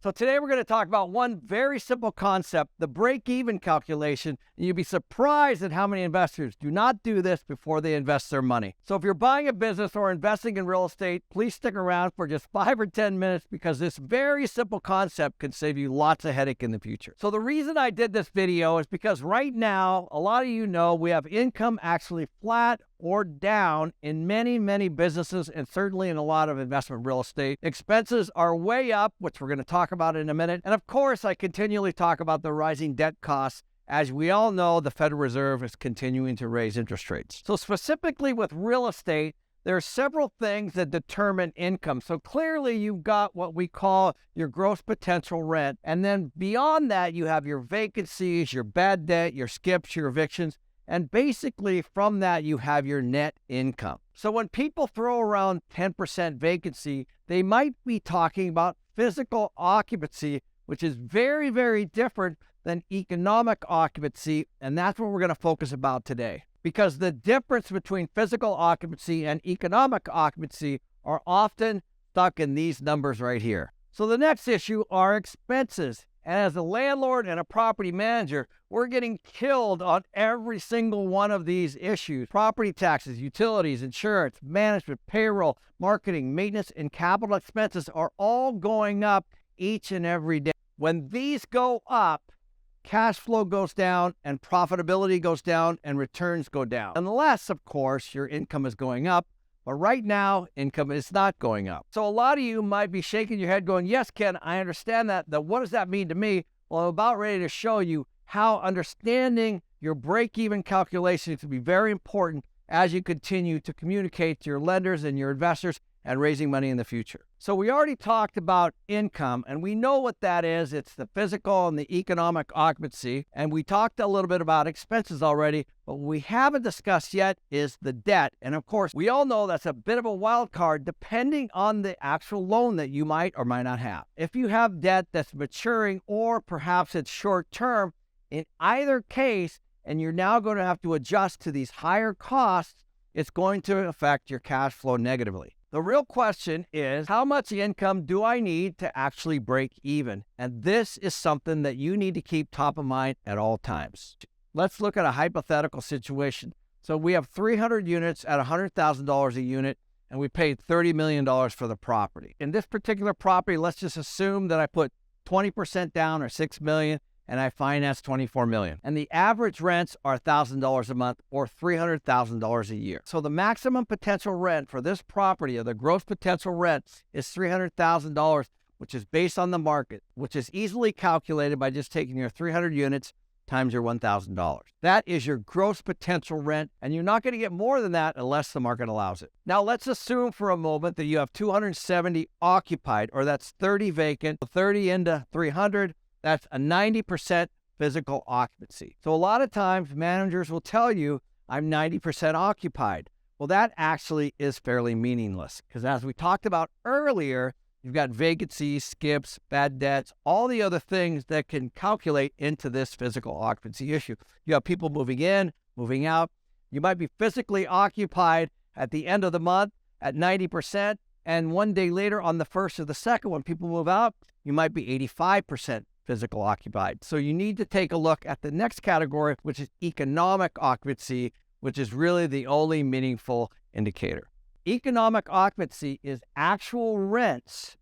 So today we're going to talk about one very simple concept, the break-even calculation, and you'll be surprised at how many investors do not do this before they invest their money. So if you're buying a business or investing in real estate, please stick around for just 5 or 10 minutes because this very simple concept can save you lots of headache in the future. So the reason I did this video is because right now, a lot of you know we have income actually flat or down in many businesses and certainly in a lot of investment real estate. Expenses are way up, which we're going to talk about in a minute. And of course, I continually talk about the rising debt costs. As we all know, the Federal Reserve is continuing to raise interest rates. So specifically with real estate, there are several things that determine income. So clearly you've got what we call your gross potential rent. And then beyond that, you have your vacancies, your bad debt, your skips, your evictions. And basically from that, you have your net income. So when people throw around 10% vacancy, they might be talking about physical occupancy, which is very different than economic occupancy. And that's what we're going to focus about today. Because the difference between physical occupancy and economic occupancy are often stuck in these numbers right here. So the next issue are expenses. And as a landlord and a property manager, we're getting killed on every single one of these issues. Property taxes, utilities, insurance, management, payroll, marketing, maintenance, and capital expenses are all going up each and every day. When these go up, cash flow goes down and profitability goes down and returns go down. Unless, of course, your income is going up. But right now, income is not going up. So a lot of you might be shaking your head going, yes, Ken, I understand that. What does that mean to me? Well, I'm about ready to show you how understanding your break-even calculation is going to be very important as you continue to communicate to your lenders and your investors and raising money in the future. So we already talked about income, and we know what that is. It's the physical and the economic occupancy. And we talked a little bit about expenses already, but what we haven't discussed yet is the debt. And of course, we all know that's a bit of a wild card depending on the actual loan that you might or might not have. If you have debt that's maturing or perhaps it's short term, in either case, and you're now going to have to adjust to these higher costs, it's going to affect your cash flow negatively. The real question is, how much income do I need to actually break even? And this is something that you need to keep top of mind at all times. Let's look at a hypothetical situation. So we have 300 units at $100,000 a unit, and we paid $30 million for the property. In this particular property, let's just assume that I put 20% down or $6 million, and I finance $24 million. And the average rents are $1,000 a month or $300,000 a year. So the maximum potential rent for this property, or the gross potential rent, is $300,000, which is based on the market, which is easily calculated by just taking your 300 units times your $1,000. That is your gross potential rent, and you're not going to get more than that unless the market allows it. Now let's assume for a moment that you have 270 occupied, or that's 30 vacant, 30 into 300, that's a 90% physical occupancy. So a lot of times managers will tell you, I'm 90% occupied. Well, that actually is fairly meaningless because as we talked about earlier, you've got vacancies, skips, bad debts, all the other things that can calculate into this physical occupancy issue. You have people moving in, moving out. You might be physically occupied at the end of the month at 90%, and one day later on the first or the second, when people move out, you might be 85% physical occupied. So you need to take a look at the next category, which is economic occupancy, which is really the only meaningful indicator. Economic occupancy is actual rents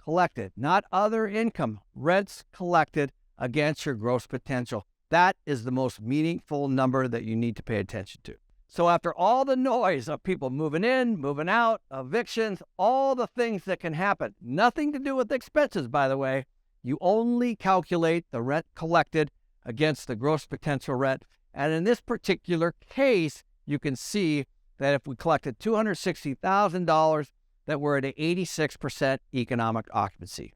collected, not other income, rents collected against your gross potential. That is the most meaningful number that you need to pay attention to. So after all the noise of people moving in, moving out, evictions, all the things that can happen, nothing to do with expenses, by the way, you only calculate the rent collected against the gross potential rent. And in this particular case, you can see that if we collected $260,000, that we're at an 86% economic occupancy.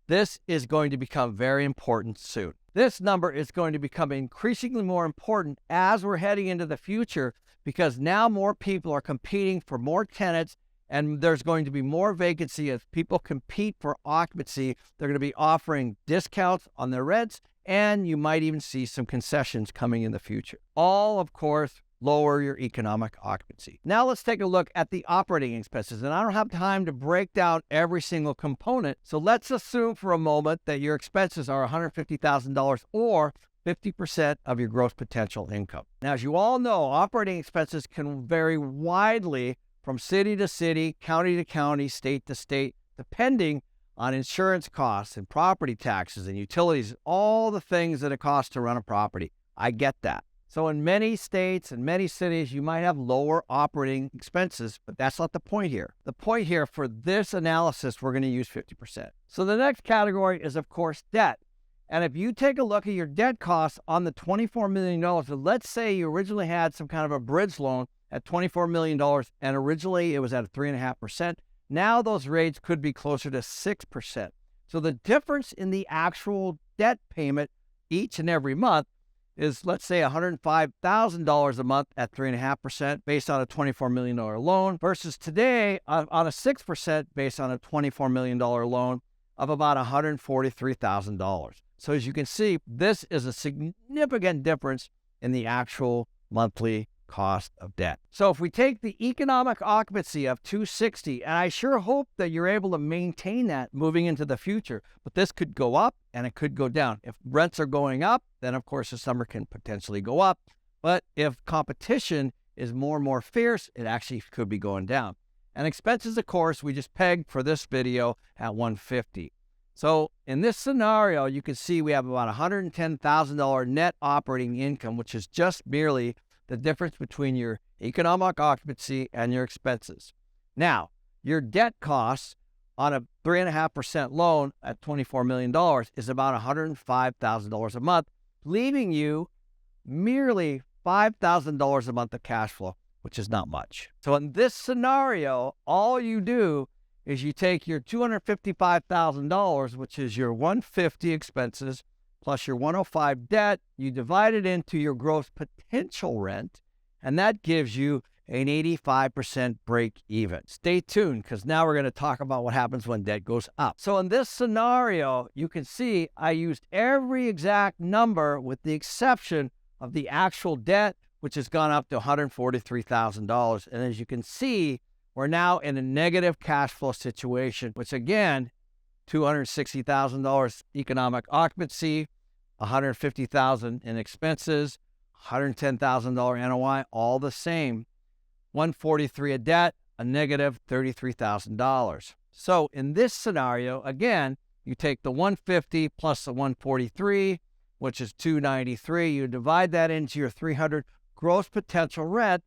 This is going to become very important soon. This number is going to become increasingly more important as we're heading into the future because now more people are competing for more tenants and there's going to be more vacancy as people compete for occupancy. They're going to be offering discounts on their rents, and you might even see some concessions coming in the future. All, of course, lower your economic occupancy. Now let's take a look at the operating expenses. And I don't have time to break down every single component. So let's assume for a moment that your expenses are $150,000 or 50% of your gross potential income. Now, as you all know, operating expenses can vary widely from city to city, county to county, state to state, depending on insurance costs and property taxes and utilities, all the things that it costs to run a property. I get that. So in many states and many cities, you might have lower operating expenses, but that's not the point here. The point here for this analysis, we're going to use 50%. So the next category is, of course, debt. And if you take a look at your debt costs on the $24 million, so let's say you originally had some kind of a bridge loan at $24 million, and originally it was at 3.5%. Now those rates could be closer to 6%. So the difference in the actual debt payment each and every month is, let's say, $105,000 a month at 3.5% based on a $24 million loan versus today on a 6% based on a $24 million loan of about $143,000. So as you can see, this is a significant difference in the actual monthly cost of debt. So if we take the economic occupancy of 260, and I sure hope that you're able to maintain that moving into the future, but this could go up and it could go down. If rents are going up, then of course the number can potentially go up. But if competition is more and more fierce, it actually could be going down. And expenses, of course, we just pegged for this video at 150. So in this scenario, you can see we have about $110,000 net operating income, which is just merely the difference between your economic occupancy and your expenses. Now, your debt costs on a 3.5% loan at $24 million is about $105,000 a month, leaving you merely $5,000 a month of cash flow, which is not much. So in this scenario, all you do is you take your $255,000, which is your $150 expenses, plus your $105 debt, you divide it into your gross potential rent, and that gives you an 85% break even. Stay tuned, because now we're going to talk about what happens when debt goes up. So in this scenario, you can see I used every exact number with the exception of the actual debt, which has gone up to $143,000. And as you can see, we're now in a negative cash flow situation, which again, $260,000 economic occupancy, $150,000 in expenses, $110,000 NOI, all the same. $143 of debt, a negative $33,000. So in this scenario, again, you take the 150 plus the 143, which is 293. You divide that into your 300 gross potential rent,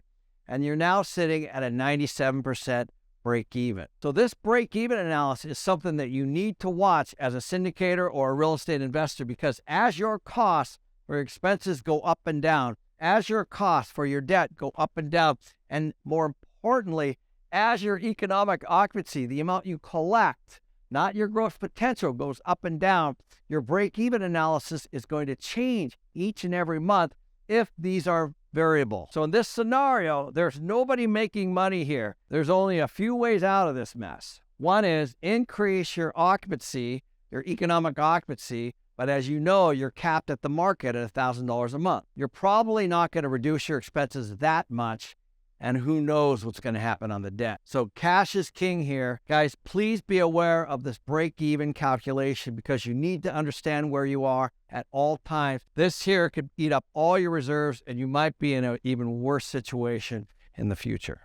and you're now sitting at a 97% break even. So this break even analysis is something that you need to watch as a syndicator or a real estate investor, because as your costs or your expenses go up and down, as your costs for your debt go up and down, and more importantly, as your economic occupancy, the amount you collect, not your gross potential, goes up and down, your break even analysis is going to change each and every month if these are variable. So in this scenario, there's nobody making money here. There's only a few ways out of this mess. One is increase your occupancy, your economic occupancy, but as you know, you're capped at the market at $1,000 a month. You're probably not going to reduce your expenses that much, and who knows what's going to happen on the debt. So cash is king here. Guys, please be aware of this break-even calculation, because you need to understand where you are at all times. This here could eat up all your reserves, and you might be in an even worse situation in the future.